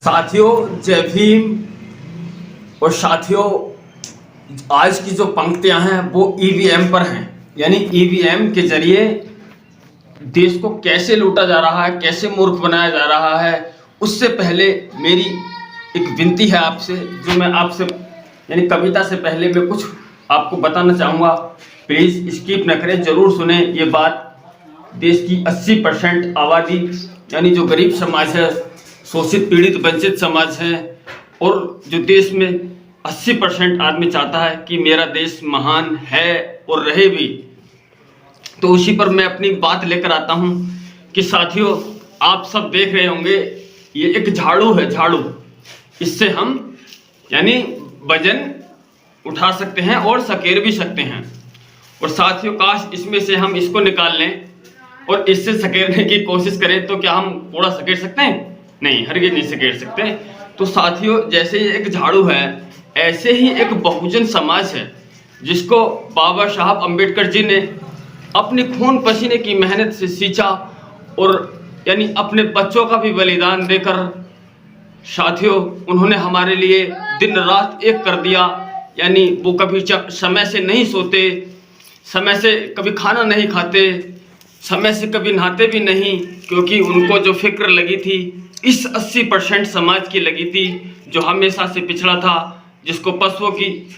साथियों जय भीम। और साथियों आज की जो पंक्तियां हैं वो ईवीएम पर हैं, यानी ईवीएम के जरिए देश को कैसे लूटा जा रहा है, कैसे मूर्ख बनाया जा रहा है। उससे पहले मेरी एक विनती है आपसे, जो मैं आपसे यानी कविता से पहले मैं कुछ आपको बताना चाहूँगा। प्लीज़ स्किप न करें, ज़रूर सुने। ये बात देश की 80% आबादी यानी जो गरीब समाज है, शोषित पीड़ित वंचित समाज है, और जो देश में 80% आदमी चाहता है कि मेरा देश महान है और रहे भी। तो उसी पर मैं अपनी बात लेकर आता हूं कि साथियों आप सब देख रहे होंगे, ये एक झाड़ू है, झाड़ू। इससे हम यानी वजन उठा सकते हैं और सकेर भी सकते हैं। और साथियों काश इसमें से हम इसको निकाल लें और इससे सकेरने की कोशिश करें, तो क्या हम कूड़ा सकेर सकते हैं? नहीं, हरगिज नहीं सकेर सकते। तो साथियों जैसे ये एक झाड़ू है, ऐसे ही एक बहुजन समाज है जिसको बाबा साहब अम्बेडकर जी ने अपने खून पसीने की मेहनत से सींचा, और यानी अपने बच्चों का भी बलिदान देकर साथियों उन्होंने हमारे लिए दिन रात एक कर दिया। यानी वो कभी समय से नहीं सोते, समय से कभी खाना नहीं खाते, समय से कभी नहाते भी नहीं, क्योंकि उनको जो फिक्र लगी थी इस 80% समाज की लगी थी जो हमेशा से पिछड़ा था, जिसको पशुओं की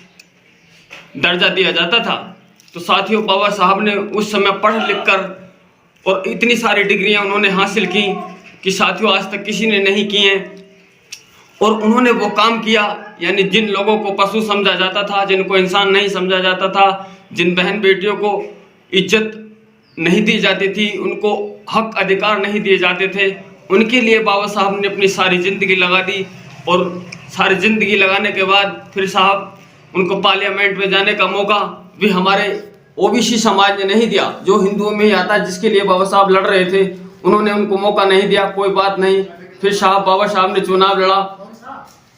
दर्जा दिया जाता था। तो साथियों बाबा साहब ने उस समय पढ़ लिख कर और इतनी सारी डिग्रियां उन्होंने हासिल की कि साथियों आज तक किसी ने नहीं की हैं। और उन्होंने वो काम किया, यानी जिन लोगों को पशु समझा जाता था, जिनको इंसान नहीं समझा जाता था, जिन बहन बेटियों को इज्जत नहीं दी जाती थी, उनको हक अधिकार नहीं दिए जाते थे, उनके लिए बाबा साहब ने अपनी सारी ज़िंदगी लगा दी। और सारी ज़िंदगी लगाने के बाद फिर साहब उनको पार्लियामेंट में जाने का मौका भी हमारे ओबीसी समाज ने नहीं दिया, जो हिंदुओं में ही आता है, जिसके लिए बाबा साहब लड़ रहे थे। उन्होंने उनको मौका नहीं दिया, कोई बात नहीं। फिर बाबा साहब ने चुनाव लड़ा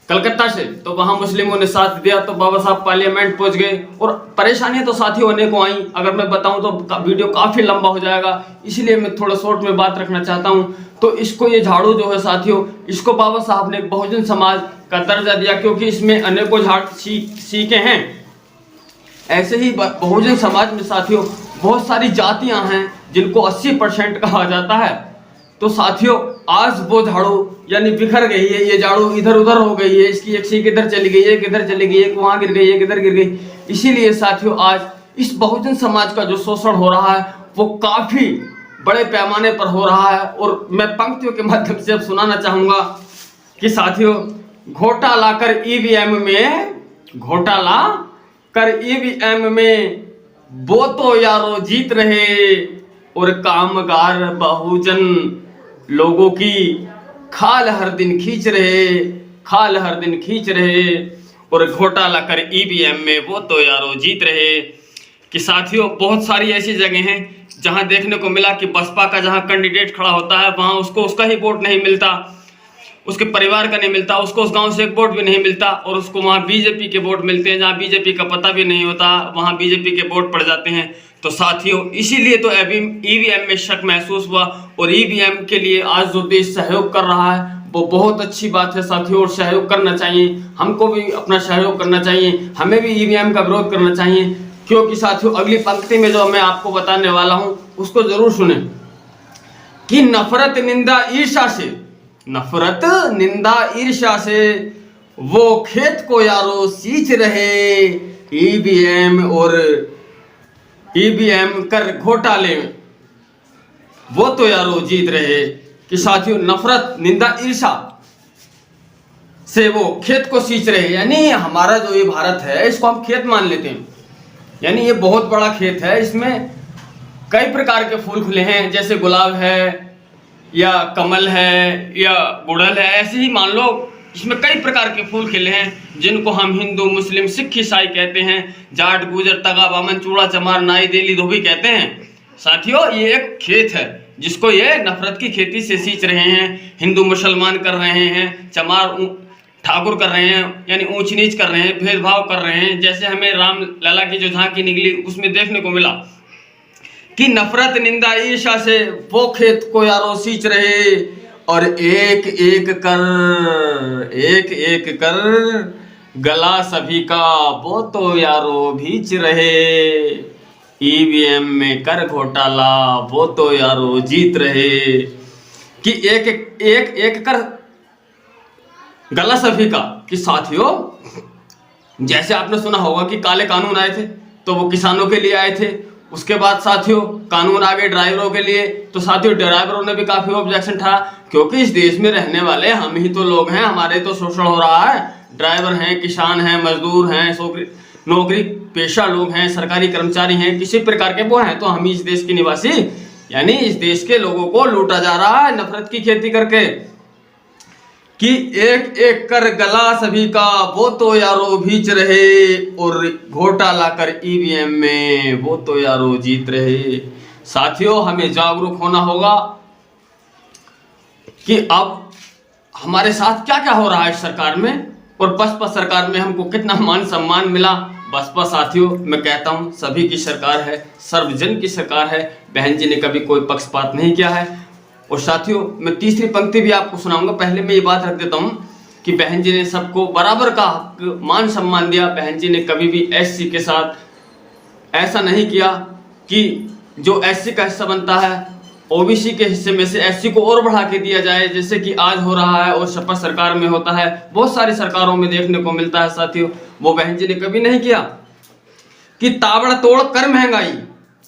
कलकत्ता से, तो वहाँ मुस्लिमों ने साथ दिया, तो बाबा साहब पार्लियामेंट पहुँच गए। और परेशानियाँ तो साथियों होने को आई, अगर मैं बताऊँ तो वीडियो काफ़ी लंबा हो जाएगा, इसलिए मैं थोड़ा शॉर्ट में बात रखना चाहता हूँ। तो इसको, ये झाड़ू जो है साथियों, इसको बाबा साहब ने बहुजन समाज का दर्जा दिया, क्योंकि इसमें अनेकों सीखे हैं। ऐसे ही बहुजन समाज में साथियों बहुत सारी जातियां हैं जिनको 80% कहा जाता है। तो साथियों आज वो झाड़ू यानी बिखर गई है, ये झाड़ू इधर उधर हो गई है, इसकी एक सीख इधर चली गई है, एक इधर चली गई है, एक वहां गिर गई है, एक इधर गिर गई। इसीलिए साथियों आज इस बहुजन समाज का जो शोषण हो रहा है वो काफी बड़े पैमाने पर हो रहा है। और मैं पंक्तियों के माध्यम से अब सुनाना चाहूंगा कि साथियों घोटाला कर ईवीएम में वो तो यारो जीत रहे, और कामगार बहुजन लोगों की खाल हर दिन खींच रहे, और घोटाला कर ईवीएम में वो तो यारो जीत रहे। कि साथियों बहुत सारी ऐसी जगह हैं जहां देखने को मिला कि बसपा का जहां कैंडिडेट खड़ा होता है वहां उसको उसका ही वोट नहीं मिलता, उसके परिवार का नहीं मिलता, उसको उस गांव से एक वोट भी नहीं मिलता, और उसको वहाँ बीजेपी के वोट मिलते हैं, जहाँ बीजेपी का पता भी नहीं होता वहाँ बीजेपी के वोट पड़ जाते हैं। तो साथियों इसीलिए तो ईवीएम में शक महसूस हुआ, और ईवीएम के लिए आज जो देश सहयोग कर रहा है वो बहुत अच्छी बात है साथियों, और सहयोग करना चाहिए। हमको भी अपना सहयोग करना चाहिए, हमें भी ईवीएम का विरोध करना चाहिए। क्योंकि साथियों अगली पंक्ति में जो मैं आपको बताने वाला हूँ उसको जरूर सुने कि नफरत निंदा ईर्ष्या से वो खेत को यारो सींच रहे, ईवीएम कर घोटाले में वो तो यारो जीत रहे। कि साथियों नफरत निंदा ईर्ष्या से वो खेत को सींच रहे, यानी हमारा जो ये भारत है इसको हम खेत मान लेते हैं, यानी ये बहुत बड़ा खेत है, इसमें कई प्रकार के फूल खुले हैं, जैसे गुलाब है या कमल है या गुड़हल है, ऐसे ही मान लो इसमें कई प्रकार के फूल खिले हैं जिनको हम हिंदू मुस्लिम सिख ईसाई कहते हैं, जाट गुजर तगा बामन चूड़ा चमार नाई देली धोबी कहते हैं। साथियों ये एक खेत है जिसको ये नफरत की खेती से सींच रहे हैं, हिंदू मुसलमान कर रहे हैं, चमार ठाकुर कर रहे हैं, यानी ऊंच नीच कर रहे हैं, भेदभाव कर रहे हैं। जैसे हमें राम लला की जो झांकी निकली उसमें देखने को मिला कि नफरत निंदा ईर्ष्या से वो खेत को यारो सींच रहे, और एक एक कर गला सभी का, वो तो यारो भीच रहे। ईवीएम में कर घोटाला, वो तो यारो जीत रहे। कि एक कर गला सभी का, कि साथियों जैसे आपने सुना होगा कि काले कानून आए थे तो वो किसानों के लिए आए थे, उसके बाद साथियों कानून आ गए ड्राइवरों के लिए, तो साथियों ड्राइवरों ने भी काफी ऑब्जेक्शन था, क्योंकि इस देश में रहने वाले हम ही तो लोग हैं, हमारे तो शोषण हो रहा है। ड्राइवर हैं, किसान हैं, मजदूर हैं, नौकरी पेशा लोग हैं, सरकारी कर्मचारी हैं, किसी प्रकार के वो हैं, तो हम ही इस देश के निवासी, यानी इस देश के लोगों को लूटा जा रहा है नफरत की खेती करके। कि एक कर गला सभी का, वो तो यारो भीच रहे। और घोटाला कर ईवीएम में, वो तो यारो जीत रहे। साथियों हमें जागरूक होना होगा कि अब हमारे साथ क्या क्या हो रहा है इस सरकार में, और बसपा सरकार में हमको कितना मान सम्मान मिला। बसपा साथियों मैं कहता हूं सभी की सरकार है, सर्वजन की सरकार है, बहन जी ने कभी कोई पक्षपात नहीं किया है। और साथियों मैं तीसरी पंक्ति भी आपको सुनाऊंगा, पहले मैं ये बात रख देता हूं कि बहन जी ने सबको बराबर का मान सम्मान दिया। बहन जी ने कभी भी एससी के साथ ऐसा नहीं किया कि जो एससी का हिस्सा बनता है ओबीसी के हिस्से में से एससी को और बढ़ा के दिया जाए, जैसे कि आज हो रहा है और शपथ सरकार में होता है, बहुत सारी सरकारों में देखने को मिलता है। साथियों वो बहन जी ने कभी नहीं किया कि ताबड़तोड़ कर महंगाई,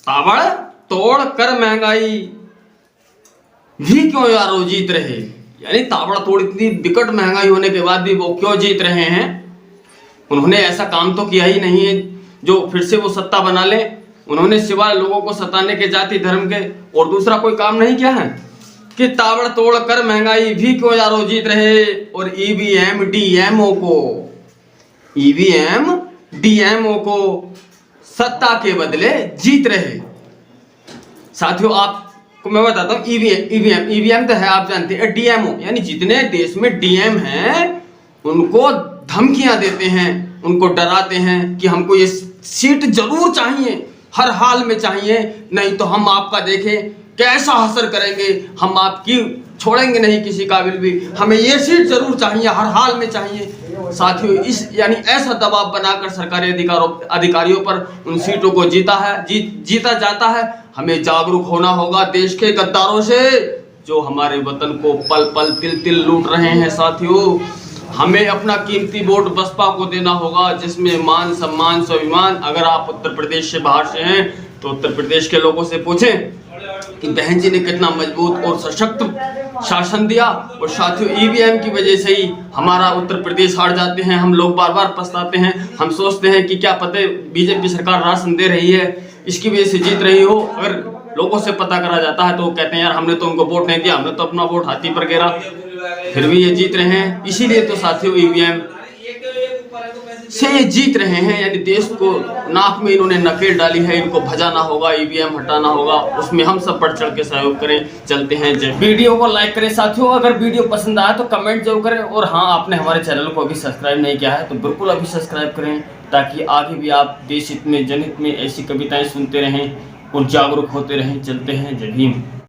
ताबड़तोड़ कर महंगाई भी क्यों यारो जीत रहे। यानी ताबड़तोड़ इतनी विकट महंगाई होने के बाद भी वो क्यों जीत रहे हैं। उन्होंने ऐसा काम तो किया ही नहीं है जो फिर से वो सत्ता बना ले। उन्होंने सिवाय लोगों को सताने के, जाति धर्म के, और दूसरा कोई काम नहीं किया है। कि ताबड़तोड़ कर महंगाई भी क्यों यारो जीत रहे। और ईवीएम डीएमओ को सत्ता के बदले जीत रहे। साथियों आपको मैं बताता हूँ, ईवीएम तो है आप जानते हैं, डीएमओ यानी जितने देश में डीएम हैं उनको धमकियां देते हैं, उनको डराते हैं कि हमको ये सीट जरूर चाहिए, हर हाल में चाहिए, नहीं तो हम आपका देखें कैसा असर करेंगे, हम आपकी छोड़ेंगे नहीं किसी काबिल भी, हमें ये सीट जरूर चाहिए, हर हाल में चाहिए। साथियों इस यानी ऐसा दबाव बनाकर सरकारी अधिकारियों पर उन सीटों को जीता जाता है। हमें जागरूक होना होगा देश के गद्दारों से जो हमारे वतन को पल पल तिल तिल लूट रहे हैं। साथियों हमें अपना कीमती वोट बसपा को देना होगा, जिसमें मान सम्मान स्वाभिमान। अगर आप उत्तर प्रदेश से बाहर से हैं तो उत्तर प्रदेश के लोगों से पूछें कि बहन जी ने कितना मजबूत और सशक्त शासन दिया। और साथियों ईवीएम की वजह से ही हमारा उत्तर प्रदेश हार जाते हैं, हम लोग बार बार पछताते हैं। हम सोचते हैं कि क्या पता बीजेपी सरकार राशन दे रही है इसकी वजह से जीत रही हो। अगर लोगों से पता करा जाता है तो वो कहते हैं यार हमने तो उनको वोट नहीं दिया, हमने तो अपना वोट हाथी पर गिरा, फिर भी ये जीत रहे हैं। इसीलिए तो साथियों ईवीएम से ये जीत रहे हैं, यानी देश को नाक में इन्होंने नकेल डाली है, इनको भजाना होगा, ईवीएम हटाना होगा। उसमें हम सब बढ़ चढ़ के सहयोग करें। चलते हैं जय। वीडियो को लाइक करें साथियों, अगर वीडियो पसंद आया तो कमेंट जरूर करें। और हाँ आपने हमारे चैनल को अभी सब्सक्राइब नहीं किया है तो बिल्कुल अभी सब्सक्राइब करें, ताकि आगे भी आप देश हित में जनहित में ऐसी कविताएं सुनते रहें और जागरूक होते रहें। चलते हैं जय भीम।